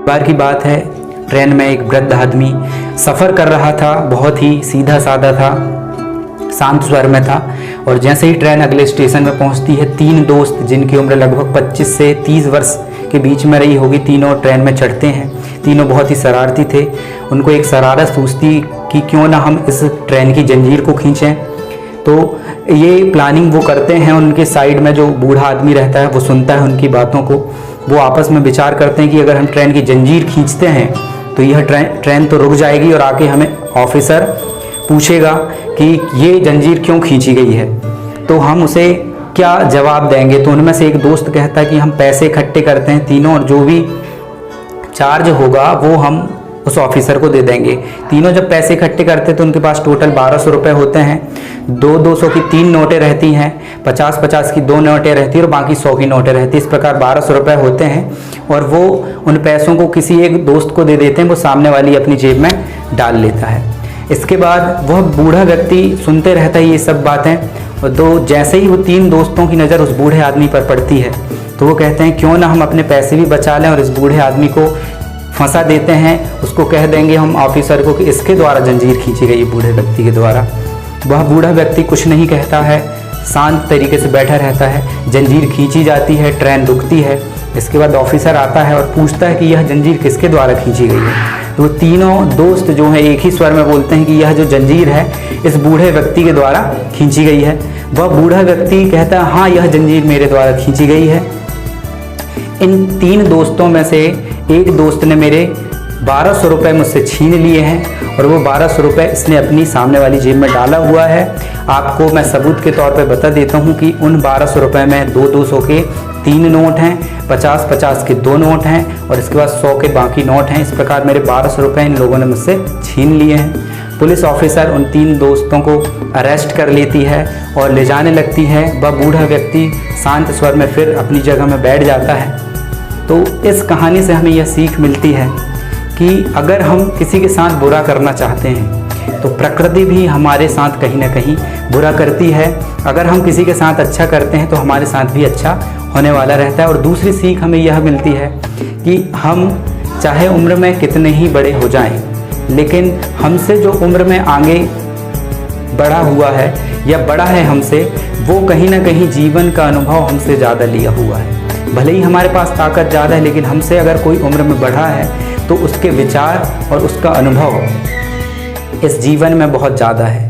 बार की बात है, ट्रेन में एक वृद्ध आदमी सफ़र कर रहा था। बहुत ही सीधा साधा था, शांत स्वर में था। और जैसे ही ट्रेन अगले स्टेशन में पहुंचती है, 3 दोस्त जिनकी उम्र लगभग 25 से 30 वर्ष के बीच में रही होगी, तीनों ट्रेन में चढ़ते हैं। तीनों बहुत ही शरारती थे। उनको एक शरारत सूझती कि क्यों ना हम इस ट्रेन की जंजीर को खींचें। तो ये प्लानिंग वो करते हैं। उनके साइड में जो बूढ़ा आदमी रहता है वो सुनता है उनकी बातों को। वो आपस में विचार करते हैं कि अगर हम ट्रेन की जंजीर खींचते हैं तो यह ट्रेन तो रुक जाएगी और आके हमें ऑफिसर पूछेगा कि ये जंजीर क्यों खींची गई है, तो हम उसे क्या जवाब देंगे। तो उनमें से एक दोस्त कहता है कि हम पैसे इकट्ठे करते हैं तीनों, और जो भी चार्ज होगा वो हम उस ऑफिसर को दे देंगे। तीनों जब पैसे इकट्ठे करते तो उनके पास टोटल 1200 रुपये होते हैं। 200 की 3 नोटें रहती हैं, 50 की 2 नोटें रहती हैं और बाकी 100 की नोटें रहती हैं। इस प्रकार 1200 रुपये होते हैं और वो उन पैसों को किसी एक दोस्त को दे देते हैं। वो सामने वाली अपनी जेब में डाल लेता है। इसके बाद वह बूढ़ा व्यक्ति सुनते रहता है ये सब बातें। और जैसे ही वो 3 दोस्तों की नज़र उस बूढ़े आदमी पर पड़ती है तो वो कहते हैं क्यों ना हम अपने पैसे भी बचा लें और इस बूढ़े आदमी को फंसा देते हैं। उसको कह देंगे हम ऑफिसर को कि इसके द्वारा जंजीर खींची गई, बूढ़े व्यक्ति के द्वारा। वह बूढ़ा व्यक्ति कुछ नहीं कहता है, शांत तरीके से बैठा रहता है। जंजीर खींची जाती है, ट्रेन रुकती है। इसके बाद ऑफिसर आता है और पूछता है कि यह जंजीर किसके द्वारा खींची गई है। तो तीनों दोस्त जो हैं एक ही स्वर में बोलते हैं कि यह जो जंजीर है इस बूढ़े व्यक्ति के द्वारा खींची गई है। वह बूढ़ा व्यक्ति कहता है हाँ, यह जंजीर मेरे द्वारा खींची गई है। इन 3 दोस्तों में से एक दोस्त ने मेरे 1200 रुपये मुझसे छीन लिए हैं और वो 1200 रुपये इसने अपनी सामने वाली जेब में डाला हुआ है। आपको मैं सबूत के तौर पे बता देता हूँ कि उन 1200 रुपये में 200 के 3 नोट हैं, 50 के 2 नोट हैं और इसके बाद 100 के बाकी नोट हैं। इस प्रकार मेरे 1200 रुपये इन लोगों ने मुझसे छीन लिए हैं। पुलिस ऑफिसर उन 3 दोस्तों को अरेस्ट कर लेती है और ले जाने लगती है। वह बूढ़ा व्यक्ति शांत स्वर में फिर अपनी जगह में बैठ जाता है। तो इस कहानी से हमें यह सीख मिलती है कि अगर हम किसी के साथ बुरा करना चाहते हैं तो प्रकृति भी हमारे साथ कहीं ना कहीं बुरा करती है। अगर हम किसी के साथ अच्छा करते हैं तो हमारे साथ भी अच्छा होने वाला रहता है। और दूसरी सीख हमें यह मिलती है कि हम चाहे उम्र में कितने ही बड़े हो जाएं, लेकिन हमसे जो उम्र में आगे बढ़ा हुआ है या बड़ा है हमसे, वो कहीं ना कहीं जीवन का अनुभव हमसे ज़्यादा लिया हुआ है। भले ही हमारे पास ताकत ज़्यादा है, लेकिन हमसे अगर कोई उम्र में बढ़ा है तो उसके विचार और उसका अनुभव इस जीवन में बहुत ज़्यादा है।